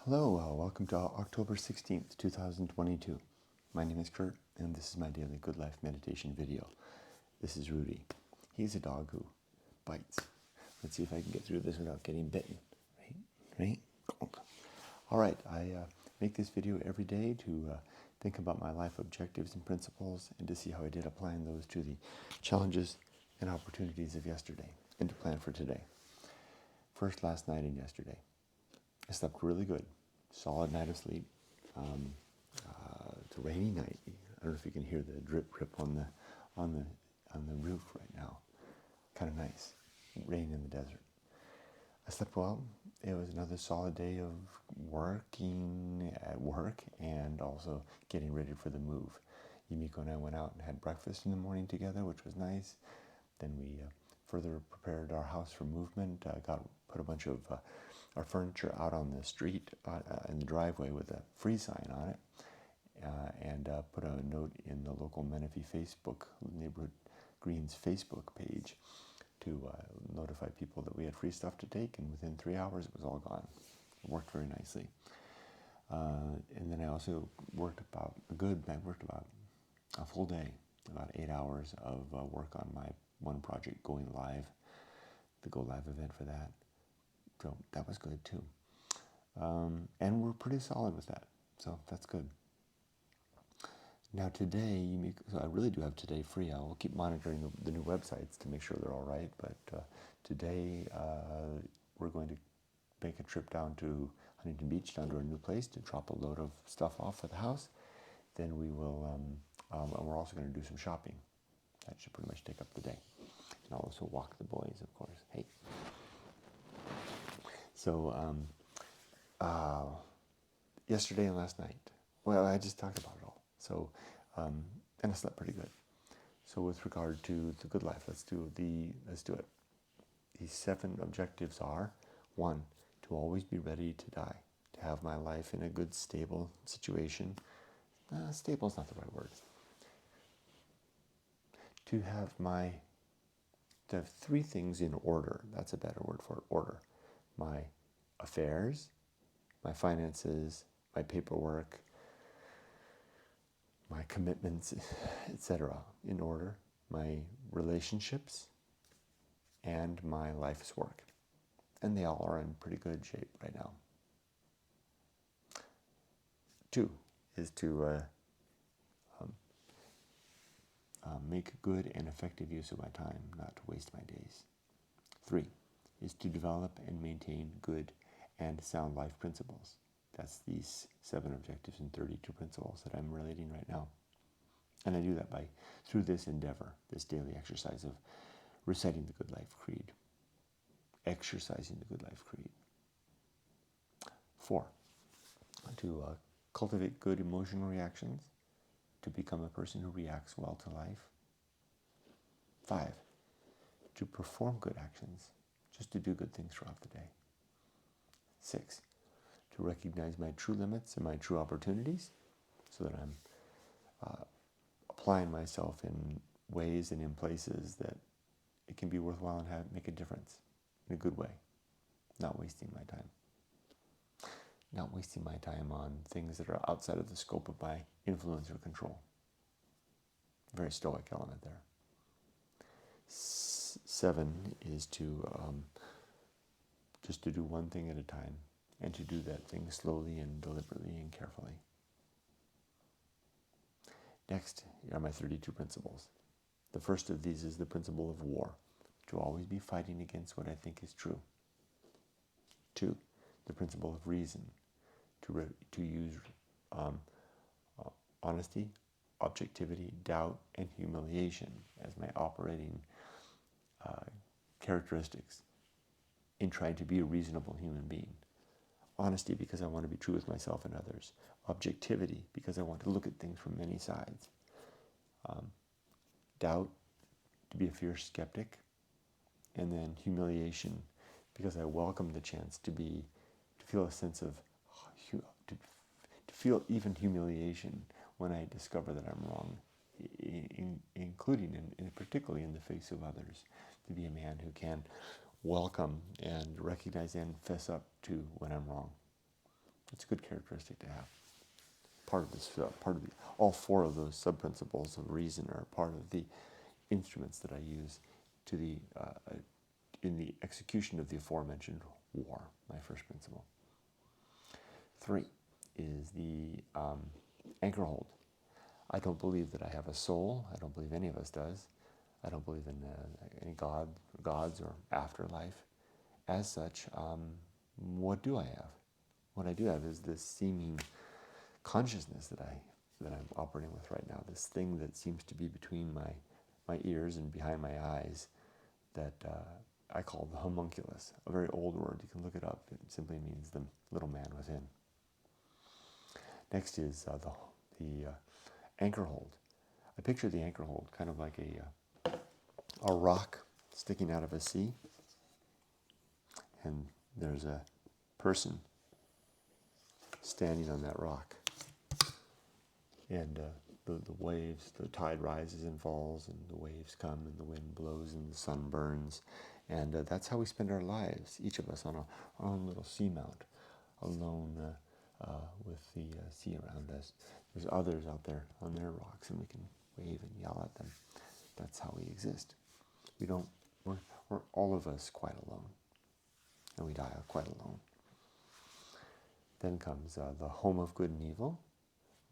Hello, welcome to October 16th, 2022. My name is Kurt, and this is my daily Good Life meditation video. This is Rudy. He's a dog who bites. Let's see if I can get through this without getting bitten. Right? All right, I make this video every day to think about my life objectives and principles and to see how I did applying those to the challenges and opportunities of yesterday and to plan for today. First, last night and yesterday. I slept really good. Solid night of sleep. It's a rainy night. I don't know if you can hear the drip on the roof right now. Kind of nice. Rain in the desert. I slept well. It was another solid day of working at work and also getting ready for the move. Yumiko and I went out and had breakfast in the morning together, which was nice. Then we further prepared our house for movement. Put a bunch of our furniture out on the street in the driveway with a free sign on it, and put a note in the local Menifee Neighborhood Greens Facebook page to notify people that we had free stuff to take, and within 3 hours it was all gone. It worked very nicely. And then I also worked about a full day, about 8 hours of work on my one project going live, the go live event for that. So that was good too. And we're pretty solid with that. So that's good. Now today, so I really do have today free. I will keep monitoring the new websites to make sure they're all right. But today we're going to make a trip down to Huntington Beach, down to our new place, to drop a load of stuff off for the house. Then we will, and we're also going to do some shopping. That should pretty much take up the day. And I'll also walk the boys, of course. Hey. So yesterday and last night, well, I just talked about it all. So, and I slept pretty good. So with regard to the good life, let's do it. These 7 objectives are: 1, to always be ready to die, to have my life in a good, stable situation. Stable is not the right word. To have 3 things in order. That's a better word for it, order. My affairs, my finances, my paperwork, my commitments, etc. in order, my relationships, and my life's work. And they all are in pretty good shape right now. 2 is to make good and effective use of my time, not to waste my days. 3 is to develop and maintain good and sound life principles. That's these 7 objectives and 32 principles that I'm relating right now. And I do that through this endeavor, this daily exercise of reciting the Good Life Creed, exercising the Good Life Creed. 4, to cultivate good emotional reactions, to become a person who reacts well to life. 5, to perform good actions, just to do good things throughout the day. 6, to recognize my true limits and my true opportunities so that I'm applying myself in ways and in places that it can be worthwhile and make a difference in a good way. Not wasting my time. Not wasting my time on things that are outside of the scope of my influence or control. Very stoic element there. 7 is to just to do one thing at a time, and to do that thing slowly and deliberately and carefully. Next are my 32 principles. The first of these is the principle of war, to always be fighting against what I think is true. 2, the principle of reason, to use honesty, objectivity, doubt, and humiliation as my operating characteristics in trying to be a reasonable human being. Honesty, because I want to be true with myself and others. Objectivity, because I want to look at things from many sides. Doubt, to be a fierce skeptic. And then humiliation, because I welcome the chance to feel a sense of, to feel even humiliation when I discover that I'm wrong, including and particularly in the face of others. To be a man who can welcome and recognize and fess up to when I'm wrong. It's a good characteristic to have. Part of this, all four of those sub-principles of reason are part of the instruments that I use in the execution of the aforementioned war, my first principle. 3 is the Anchorhold. I don't believe that I have a soul. I don't believe any of us does. I don't believe in any gods or afterlife. As such, what do I have? What I do have is this seeming consciousness that I'm operating with right now. This thing that seems to be between my ears and behind my eyes, that I call the Homunculus. A very old word. You can look it up. It simply means the little man within. Next is the Anchorhold. I picture the Anchorhold kind of like a rock sticking out of a sea, and there's a person standing on that rock, and the waves, the tide rises and falls, and the waves come, and the wind blows, and the sun burns, and that's how we spend our lives, each of us on our own little seamount, alone with the sea around us. There's others out there on their rocks, and we can wave and yell at them. That's how we exist. We're all of us quite alone, and we die quite alone. Then comes the home of good and evil.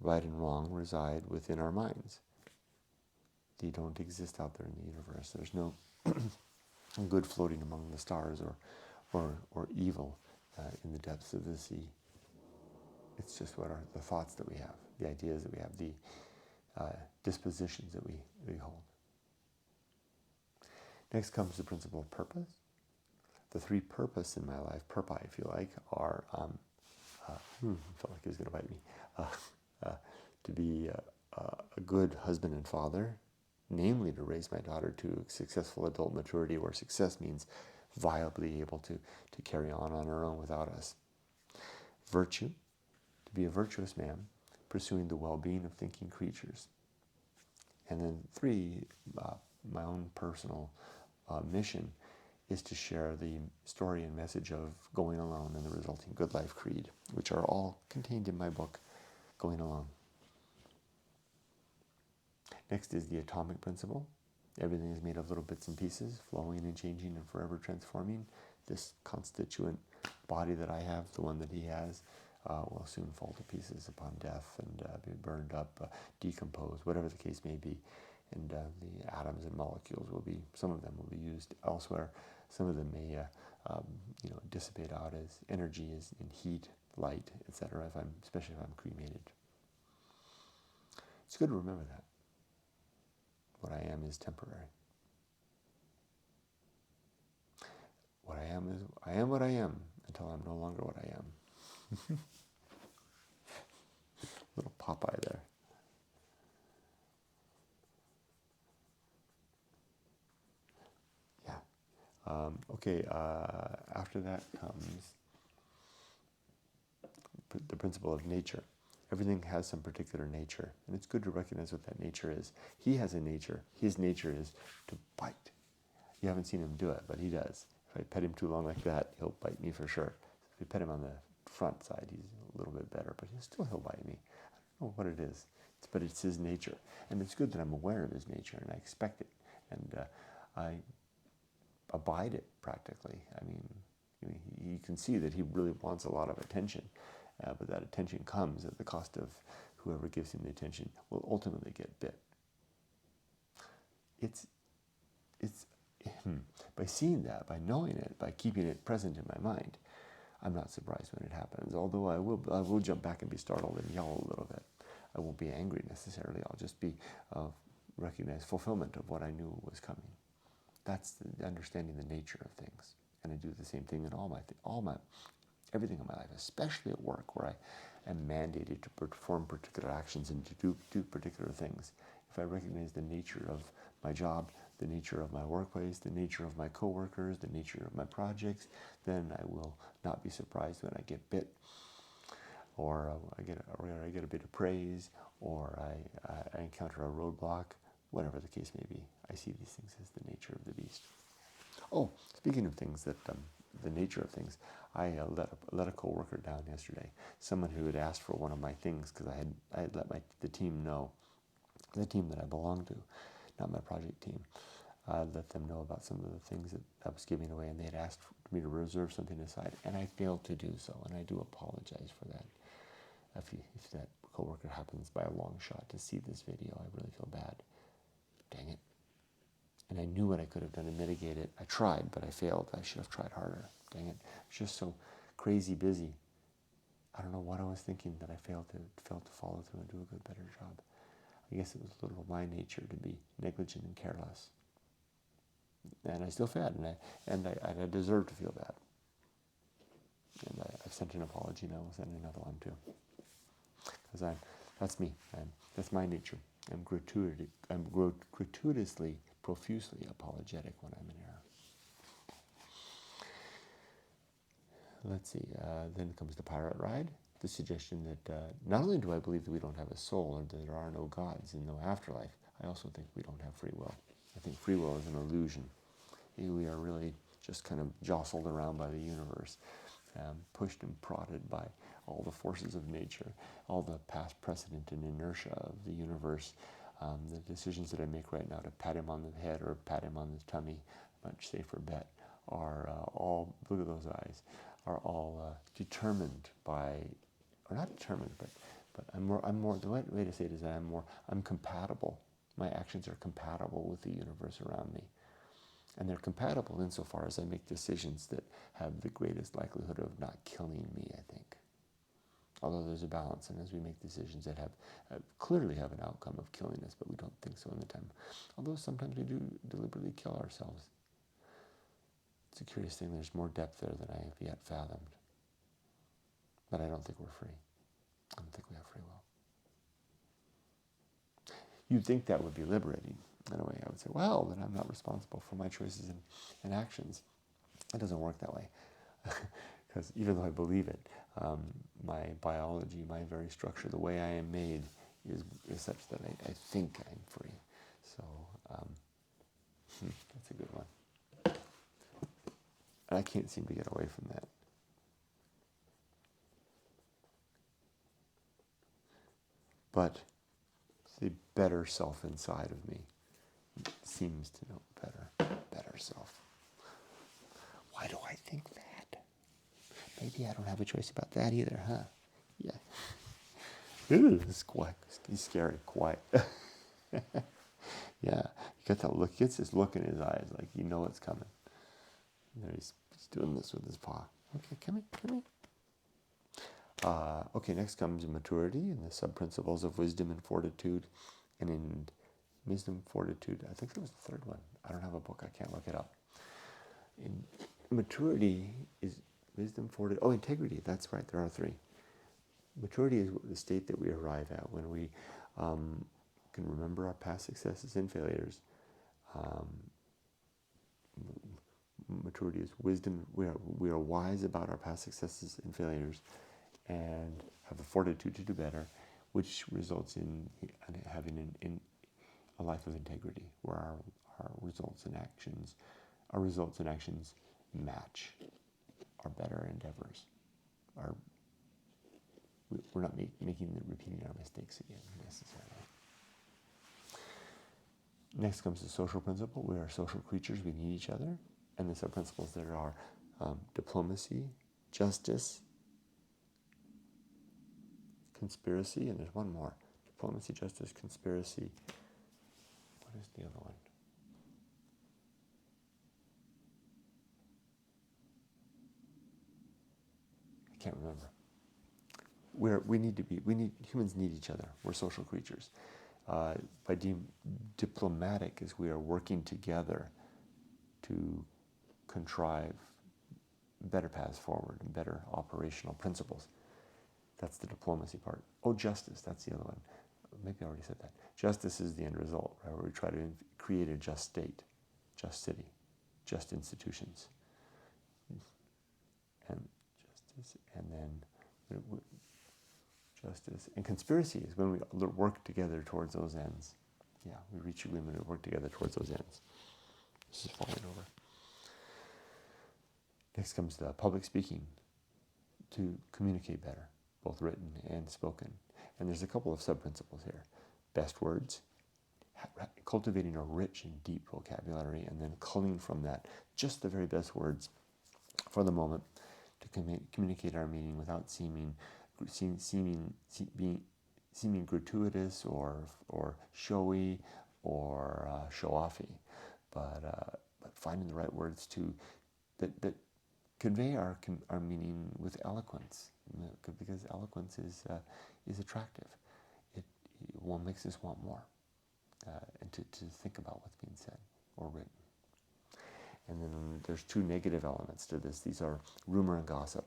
Right and wrong reside within our minds. They don't exist out there in the universe. There's no good floating among the stars or evil in the depths of the sea. It's just what are the thoughts that we have, the ideas that we have, the dispositions that we hold. Next comes the principle of purpose. The 3 purpose in my life, purpose, I feel like, are, felt like he was going to bite me, to be a good husband and father, namely to raise my daughter to successful adult maturity, where success means viably able to carry on her own without us. Virtue, to be a virtuous man, pursuing the well-being of thinking creatures. And then 3, my own personal mission is to share the story and message of going alone and the resulting good life creed, which are all contained in my book, Going Alone. Next is the atomic principle. Everything is made of little bits and pieces, flowing and changing and forever transforming. This constituent body that I have, the one that he has, will soon fall to pieces upon death and be burned up, decompose, whatever the case may be. And the atoms and molecules some of them will be used elsewhere. Some of them may dissipate out as energy, as in heat, light, etc., especially if I'm cremated. It's good to remember that. What I am is temporary. What I am is, I am what I am until I'm no longer what I am. Little Popeye there. Yeah. After that comes the principle of nature. Everything has some particular nature, and it's good to recognize what that nature is. He has a nature. His nature is to bite. You haven't seen him do it, but he does. If I pet him too long like that, he'll bite me for sure. If you pet him on the front side, he's a little bit better, but he'll bite me. I don't know what it is, but it's his nature. And it's good that I'm aware of his nature, and I expect it. And I abide it practically. I mean, you can see that he really wants a lot of attention. But that attention comes at the cost of whoever gives him the attention will ultimately get bit. It's by seeing that, by knowing it, by keeping it present in my mind, I'm not surprised when it happens. Although I will jump back and be startled and yell a little bit. I won't be angry necessarily. I'll just be recognize fulfillment of what I knew was coming. That's the understanding the nature of things, and I do the same thing in everything in my life, especially at work, where I am mandated to perform particular actions and to do particular things. If I recognize the nature of my job, the nature of my workplace, the nature of my coworkers, the nature of my projects, then I will not be surprised when I get bit, or I get a bit of praise, or I encounter a roadblock, whatever the case may be. I see these things as the nature of the beast. Oh, speaking of things that the nature of things. I let a coworker down yesterday. Someone who had asked for one of my things because I had let the team know, the team that I belong to, not my project team. I let them know about some of the things that I was giving away, and they had asked me to reserve something aside, and I failed to do so, and I do apologize for that. If that coworker happens by a long shot to see this video, I really feel bad. Dang it. And I knew what I could have done to mitigate it. I tried, but I failed. I should have tried harder. Dang it. I was just so crazy busy. I don't know what I was thinking that I failed to follow through and do a good, better job. I guess it was a little of my nature to be negligent and careless. And I still failed, and I deserve to feel bad. And I've sent an apology now. I'll send another one too. Because that's me. That's my nature. I'm gratuitously, profusely apologetic when I'm in error. Let's see. Then comes the pirate ride. The suggestion that not only do I believe that we don't have a soul and that there are no gods and no afterlife, I also think we don't have free will. I think free will is an illusion. We are really just kind of jostled around by the universe, pushed and prodded by all the forces of nature, all the past precedent and inertia of the universe. The decisions that I make right now to pat him on the head or pat him on the tummy, much safer bet, are all, look at those eyes, are all determined by, or not determined, but I'm more, the right way to say it is that I'm compatible. My actions are compatible with the universe around me. And they're compatible insofar as I make decisions that have the greatest likelihood of not killing me, I think. Although there's a balance, and as we make decisions that clearly have an outcome of killing us, but we don't think so in the time. Although sometimes we do deliberately kill ourselves. It's a curious thing, there's more depth there than I have yet fathomed. But I don't think we're free. I don't think we have free will. You'd think that would be liberating. In a way, I would say, well, then I'm not responsible for my choices and actions. It doesn't work that way. Because even though I believe it, my biology, my very structure, the way I am made is such that I think I'm free. So that's a good one. And I can't seem to get away from that. But the better self inside of me seems to know better self. Why do I think that? Maybe I don't have a choice about that either, huh? Yeah. Ooh, it's quiet. He's scary, quiet. Yeah, you got that look. He gets this look in his eyes, like you know it's coming. And there he's doing this with his paw. Okay, come here. Okay, next comes maturity and the sub-principles of wisdom and fortitude. And in wisdom, fortitude, I think that was the third one. I don't have a book, I can't look it up. In maturity is wisdom, fortitude, integrity, that's right, there are three. Maturity is the state that we arrive at when we can remember our past successes and failures. Maturity is wisdom, we are wise about our past successes and failures and have the fortitude to do better, which results in having a life of integrity, where our results and actions match our better endeavors. We're not repeating our mistakes again necessarily. Next comes the social principle. We are social creatures. We need each other. And the sub-principles there are diplomacy, justice, conspiracy, and there's one more. Diplomacy, justice, conspiracy. What is the other one? I can't remember. Humans need each other. We're social creatures. By diplomatic is we are working together to contrive better paths forward and better operational principles. That's the diplomacy part. Justice, that's the other one. Maybe I already said that. Justice is the end result, right? Where we try to create a just state, just city, just institutions. And justice, and then justice. And conspiracy is when we work together towards those ends. Yeah, we reach agreement and work together towards those ends. This is falling over. Next comes the public speaking, to communicate better, both written and spoken. And there's a couple of sub-principles here. Best words, cultivating a rich and deep vocabulary, and then culling from that just the very best words for the moment to communicate our meaning without seeming gratuitous or showy or show-offy, but finding the right words that convey our meaning with eloquence, because eloquence is attractive. It makes us want more, and to think about what's being said or written. And then there's two negative elements to this. These are rumor and gossip.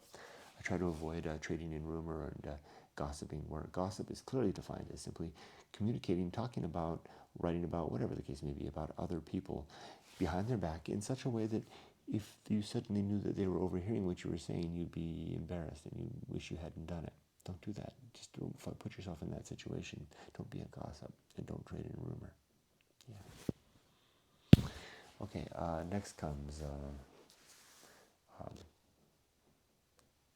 I try to avoid trading in rumor and gossiping, where gossip is clearly defined as simply communicating, talking about, writing about, whatever the case may be, about other people behind their back in such a way that if you suddenly knew that they were overhearing what you were saying, you'd be embarrassed and you wish you hadn't done it. Don't do that. Just don't put yourself in that situation. Don't be a gossip and don't trade in rumor. Yeah. Okay, next comes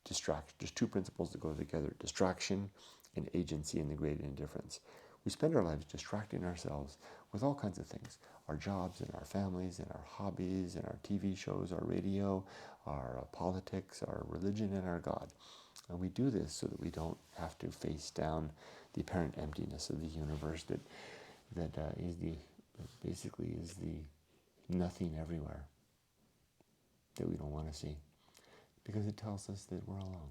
distraction. There's two principles that go together: distraction and agency and the great indifference. We spend our lives distracting ourselves with all kinds of things: our jobs and our families and our hobbies and our TV shows, our radio, our politics, our religion, and our God. And we do this so that we don't have to face down the apparent emptiness of the universe that basically is the nothing everywhere that we don't want to see, because it tells us that we're alone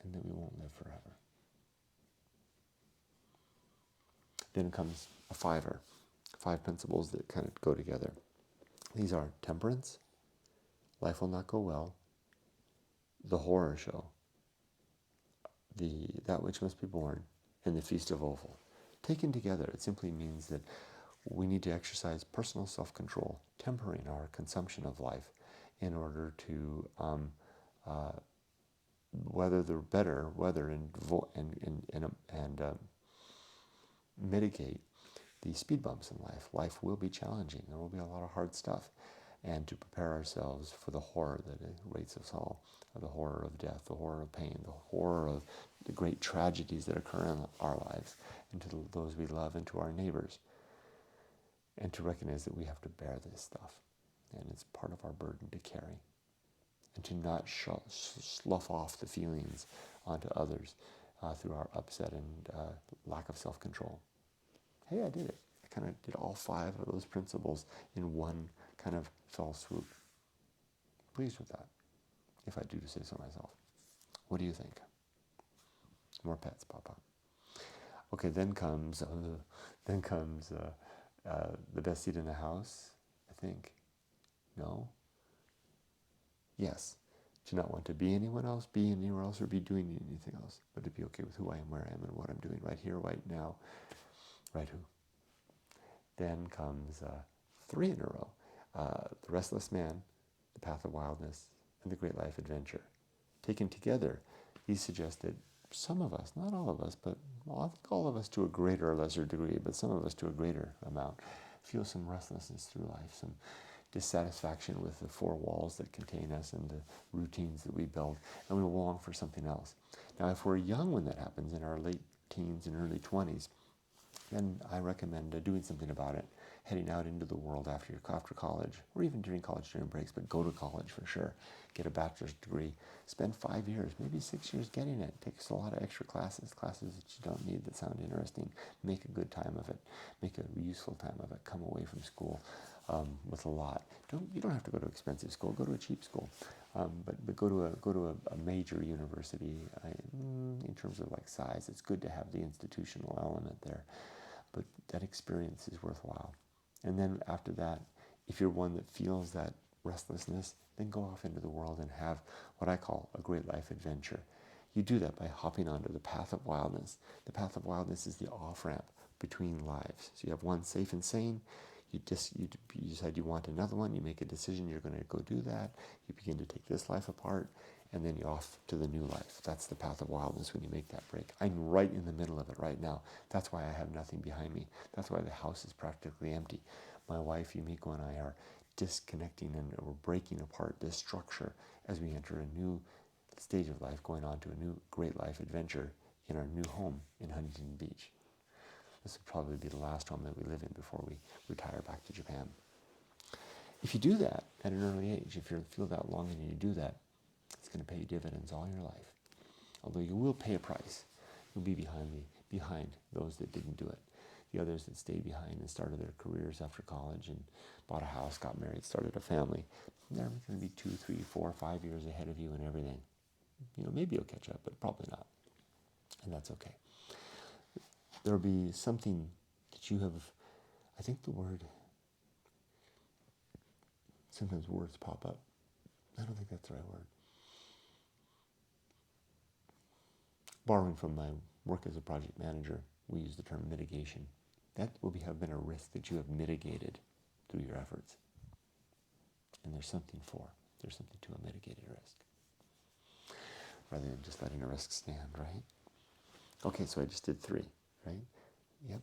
and that we won't live forever. Then comes a fiver, 5 principles that kind of go together. These are temperance, life will not go well, the horror show, that which must be born, and the feast of offal. Taken together, it simply means that we need to exercise personal self-control, tempering our consumption of life in order to weather and mitigate the speed bumps in life. Life will be challenging. There will be a lot of hard stuff. And to prepare ourselves for the horror that awaits us all, the horror of death, the horror of pain, the horror of the great tragedies that occur in our lives, and to those we love and to our neighbors. And to recognize that we have to bear this stuff. And it's part of our burden to carry. And to not slough off the feelings onto others through our upset and lack of self-control. Hey, I did it. I kind of did all 5 of those principles in one kind of fell swoop. Pleased with that, if I do say so myself. What do you think? More pets, Papa. Okay, then comes the best seat in the house, I think. No? Yes. To not want to be anyone else, be anywhere else, or be doing anything else, but to be okay with who I am, where I am, and what I'm doing right here, right now, right who. Then comes 3 in a row. The Restless Man, The Path of Wildness, and The Great Life Adventure. Taken together, these suggest that some of us, not all of us, but I think all of us to a greater or lesser degree, but some of us to a greater amount, feel some restlessness through life, some dissatisfaction with the 4 walls that contain us and the routines that we build, and we long for something else. Now, if we're young when that happens, in our late teens and early 20s, then I recommend doing something about it, heading out into the world after college, or even during breaks, but go to college for sure. Get a bachelor's degree. Spend 5 years, maybe 6 years getting it. It takes a lot of extra classes that you don't need that sound interesting. Make a good time of it. Make a useful time of it. Come away from school with a lot. You don't have to go to expensive school. Go to a cheap school. But go to a major university. In terms of like size, it's good to have the institutional element there. But that experience is worthwhile. And then after that, if you're one that feels that restlessness, then go off into the world and have what I call a great life adventure. You do that by hopping onto the path of wildness. The path of wildness is the off-ramp between lives. So you have one safe and sane. You decide you want another one. You make a decision you're going to go do that. You begin to take this life apart, and then you're off to the new life. That's the path of wildness when you make that break. I'm right in the middle of it right now. That's why I have nothing behind me. That's why the house is practically empty. My wife, Yumiko, and I are disconnecting and we're breaking apart this structure as we enter a new stage of life, going on to a new great life adventure in our new home in Huntington Beach. This will probably be the last home that we live in before we retire back to Japan. If you do that at an early age, if you feel that longing and you do that, it's going to pay you dividends all your life. Although you will pay a price. You'll be behind those that didn't do it. The others that stayed behind and started their careers after college and bought a house, got married, started a family, they're going to be 2, 3, 4, 5 years ahead of you in everything. Maybe you'll catch up, but probably not. And that's okay. There'll be something that you have, I think the word, sometimes words pop up. I don't think that's the right word. Borrowing from my work as a project manager, we use the term mitigation. That will have been a risk that you have mitigated through your efforts. And there's something to a mitigated risk. Rather than just letting a risk stand, right? Okay, so I just did 3, right? Yep.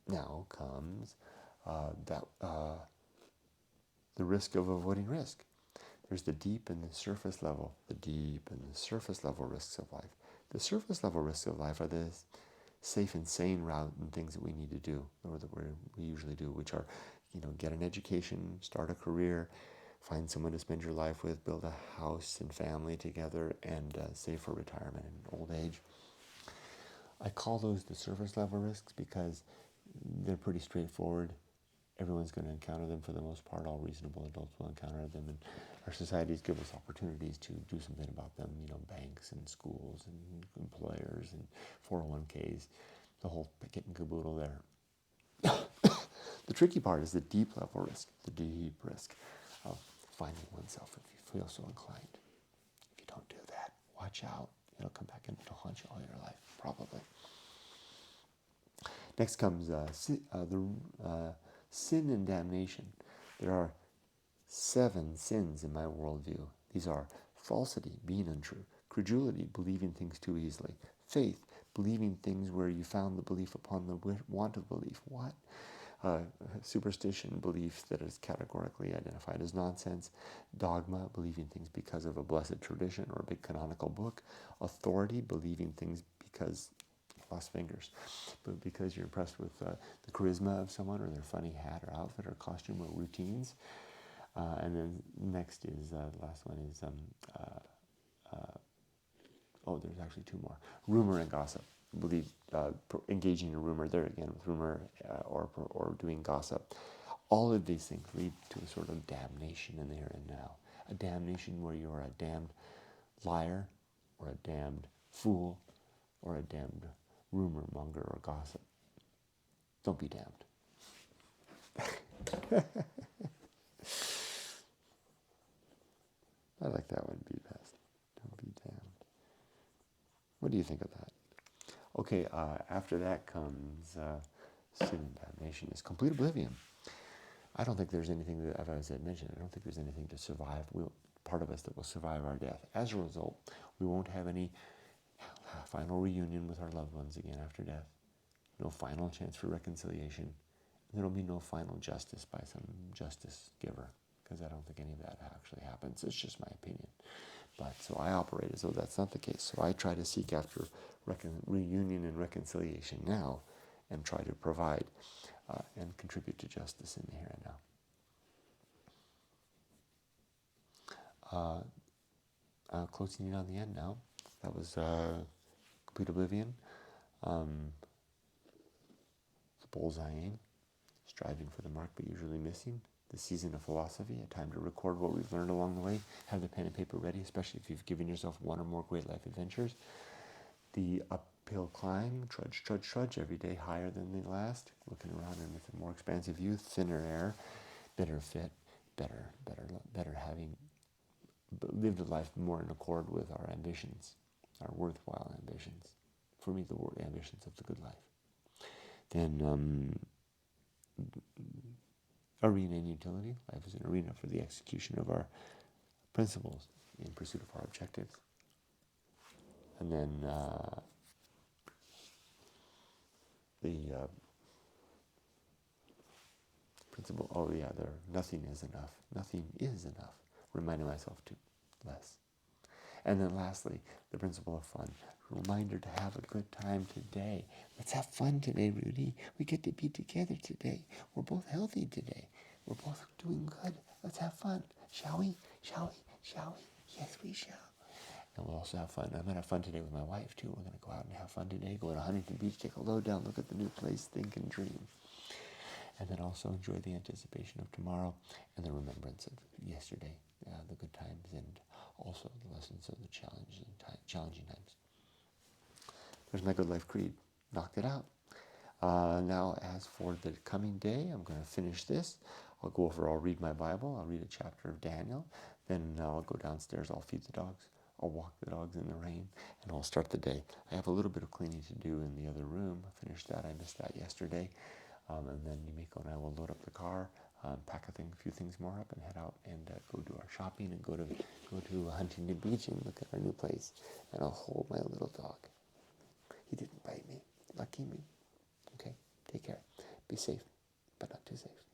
Now comes the risk of avoiding risk. There's the deep and the surface level risks of life. The surface level risks of life are the safe and sane route and things that we need to do, or that we usually do, which are, get an education, start a career, find someone to spend your life with, build a house and family together, and save for retirement and old age. I call those the surface level risks because they're pretty straightforward. Everyone's going to encounter them for the most part. All reasonable adults will encounter them, and our societies give us opportunities to do something about them. Banks and schools and employers and 401ks, the whole kit and caboodle there. The tricky part is the deep level risk, the deep risk of finding oneself if you feel so inclined. If you don't do that, watch out. It'll come back and it'll haunt you all your life, probably. Next comes sin and damnation. There are 7 sins in my worldview. These are falsity, being untrue; credulity, believing things too easily; faith, believing things where you found the belief upon the want of belief. What? Superstition, belief that is categorically identified as nonsense; dogma, believing things because of a blessed tradition or a big canonical book; authority, believing things because, lost fingers, but because you're impressed with the charisma of someone or their funny hat or outfit or costume or routines. And then next is, the last one is, there's actually 2 more. Rumor and gossip. Engaging in rumor, there again with rumor or doing gossip. All of these things lead to a sort of damnation in the here and now. A damnation where you're a damned liar or a damned fool or a damned rumor monger or gossip. Don't be damned. I like that one, be best. Don't be damned. What do you think of that? Okay, after that comes sin and damnation is complete oblivion. I don't think there's anything that, as I mentioned, I don't think there's anything to survive. Part of us that will survive our death. As a result, we won't have any final reunion with our loved ones again after death. No final chance for reconciliation. There will be no final justice by some justice giver, because I don't think any of that actually happens. It's just my opinion. But so I operate as though that's not the case. So I try to seek after reunion and reconciliation now, and try to provide and contribute to justice in the here and now. Closing in on the end now. That was complete oblivion. The bullseye, striving for the mark but usually missing. The season of philosophy, a time to record what we've learned along the way. Have the pen and paper ready, especially if you've given yourself 1 or more great life adventures. The uphill climb, trudge, trudge, trudge, every day higher than the last. Looking around and with a more expansive view, thinner air, better fit, better having lived a life more in accord with our ambitions, our worthwhile ambitions. For me, the ambitions of the good life. Then arena and utility. Life is an arena for the execution of our principles in pursuit of our objectives. And then the principle, oh yeah, nothing is enough. Nothing is enough. Reminding myself to less. And then lastly, the principle of fun. Reminder to have a good time today. Let's have fun today, Rudy. We get to be together today. We're both healthy today. We're both doing good. Let's have fun. Shall we? Shall we? Shall we? Yes, we shall. And we'll also have fun. I'm going to have fun today with my wife, too. We're going to go out and have fun today. Go to Huntington Beach, take a load down, look at the new place, think and dream. And then also enjoy the anticipation of tomorrow and the remembrance of yesterday, the good times, and also the lessons of the challenging times. There's my Good Life Creed. Knocked it out. Now, as for the coming day, I'm going to finish this. I'll read my Bible. I'll read a chapter of Daniel. Then I'll go downstairs. I'll feed the dogs. I'll walk the dogs in the rain, and I'll start the day. I have a little bit of cleaning to do in the other room. I finished that. I missed that yesterday. And then Yumiko and I will load up the car, pack a few things more up, and head out and go do our shopping and go to Huntington Beach and look at our new place. And I'll hold my little dog. He didn't bite me. Lucky me. Okay, take care. Be safe, but not too safe.